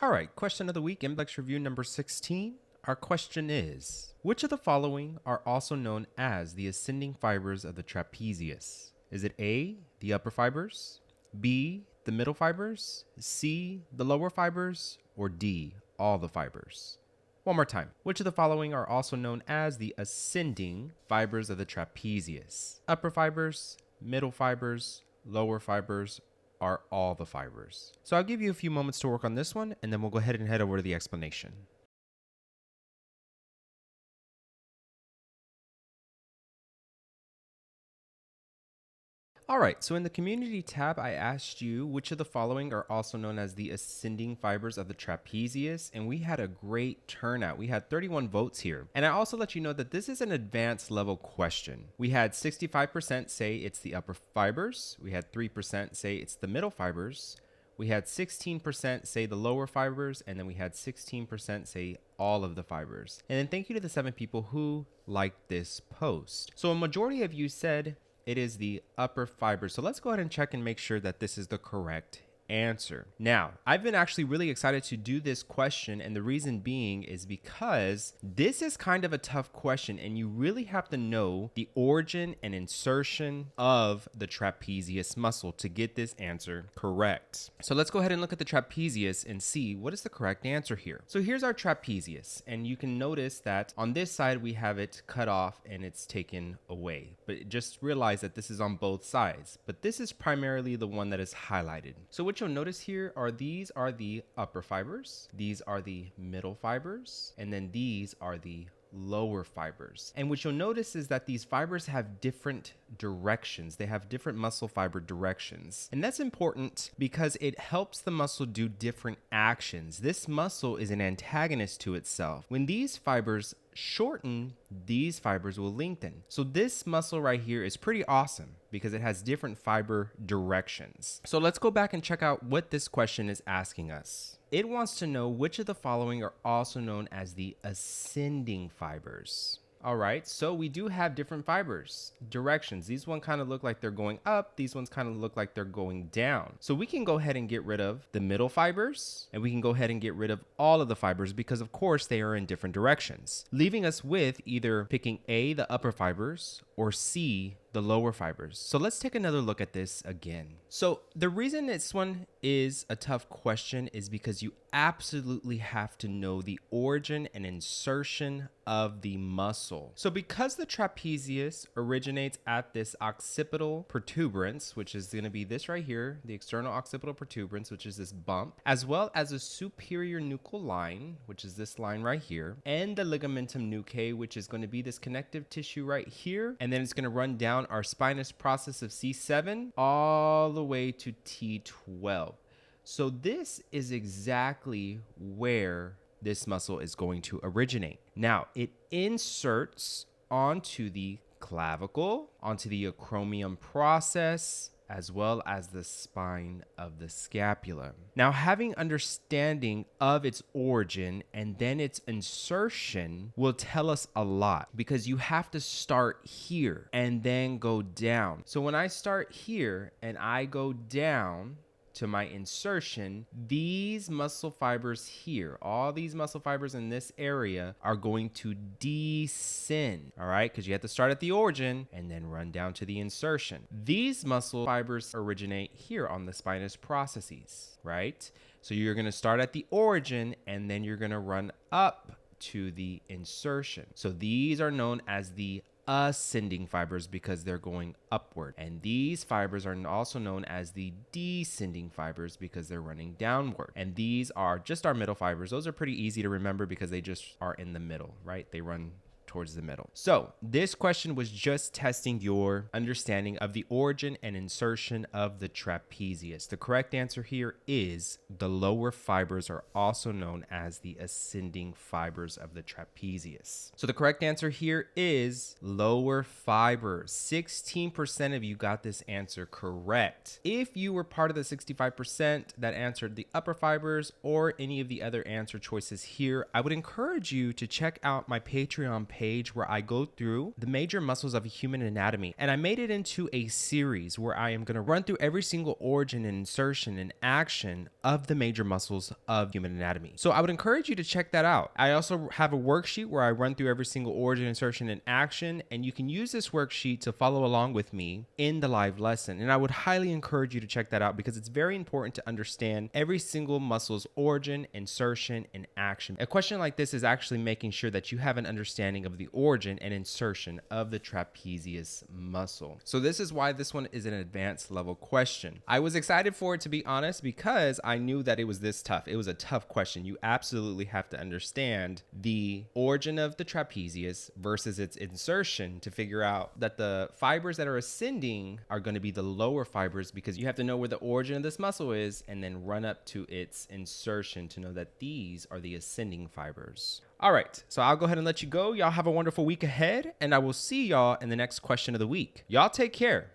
All right, question of the week, MBLEx review number 16. Our question is, which of the following are also known as the ascending fibers of the trapezius? Is it A, the upper fibers, B, the middle fibers, C, the lower fibers, or D, all the fibers? One more time. Which of the following are also known as the ascending fibers of the trapezius? Upper fibers, middle fibers, lower fibers, are all the fibers. So I'll give you a few moments to work on this one, and then we'll go ahead and head over to the explanation. All right, so in the community tab, I asked you which of the following are also known as the ascending fibers of the trapezius, and we had a great turnout. We had 31 votes here. And I also let you know that this is an advanced level question. We had 65% say it's the upper fibers. We had 3% say it's the middle fibers. We had 16% say the lower fibers, and then we had 16% say all of the fibers. And then thank you to the 7 people who liked this post. So a majority of you said it is the upper fibers. So let's go ahead and check and make sure that this is the correct answer. Now, I've been actually really excited to do this question, and the reason being is because this is kind of a tough question, and you really have to know the origin and insertion of the trapezius muscle to get this answer correct. So let's go ahead and look at the trapezius and see what is the correct answer here. So here's our trapezius, and you can notice that on this side we have it cut off and it's taken away, but just realize that this is on both sides, but this is primarily the one that is highlighted. So what you'll notice here are these are the upper fibers, these are the middle fibers, and then these are the lower fibers. And what you'll notice is that these fibers have different directions. They have different muscle fiber directions. And that's important because it helps the muscle do different actions. This muscle is an antagonist to itself. When these fibers shorten, these fibers will lengthen. So this muscle right here is pretty awesome because it has different fiber directions. So let's go back and check out what this question is asking us. It wants to know which of the following are also known as the ascending fibers. All right, so we do have different fibers, directions. These ones kind of look like they're going up. These ones kind of look like they're going down. So we can go ahead and get rid of the middle fibers, and we can go ahead and get rid of all of the fibers because of course they are in different directions, leaving us with either picking A, the upper fibers, or C, the lower fibers. So let's take another look at this again. So the reason this one is a tough question is because you absolutely have to know the origin and insertion of the muscle. So because the trapezius originates at this occipital protuberance, which is going to be this right here, the external occipital protuberance, which is this bump, as well as a superior nuchal line, which is this line right here, and the ligamentum nuchae, which is going to be this connective tissue right here, and then it's going to run down our spinous process of C7 all the way to T12. So this is exactly where this muscle is going to originate. Now, it inserts onto the clavicle, onto the acromion process, as well as the spine of the scapula. Now, having understanding of its origin and then its insertion will tell us a lot because you have to start here and then go down. So when I start here and I go down to my insertion, these muscle fibers here, all these muscle fibers in this area are going to descend, all right? Because you have to start at the origin and then run down to the insertion. These muscle fibers originate here on the spinous processes, right? So you're gonna start at the origin and then you're gonna run up to the insertion. So these are known as the ascending fibers because they're going upward, and these fibers are also known as the descending fibers because they're running downward, and these are just our middle fibers. Those are pretty easy to remember because they just are in the middle, right? They run towards the middle. So this question was just testing your understanding of the origin and insertion of the trapezius. The correct answer here is the lower fibers are also known as the ascending fibers of the trapezius. So the correct answer here is lower fibers. 16% of you got this answer correct. If you were part of the 65% that answered the upper fibers or any of the other answer choices here, I would encourage you to check out my Patreon page page where I go through the major muscles of human anatomy, and I made it into a series where I am going to run through every single origin and insertion and action of the major muscles of human anatomy. So I would encourage you to check that out. I also have a worksheet where I run through every single origin, insertion, and action, and you can use this worksheet to follow along with me in the live lesson. And I would highly encourage you to check that out because it's very important to understand every single muscle's origin, insertion, and action. A question like this is actually making sure that you have an understanding of the origin and insertion of the trapezius muscle. So this is why this one is an advanced level question. I was excited for it, to be honest, because I knew that it was this tough. It was a tough question. You absolutely have to understand the origin of the trapezius versus its insertion to figure out that the fibers that are ascending are going to be the lower fibers, because you have to know where the origin of this muscle is and then run up to its insertion to know that these are the ascending fibers. All right, so I'll go ahead and let you go. Y'all have a wonderful week ahead, and I will see y'all in the next question of the week. Y'all take care.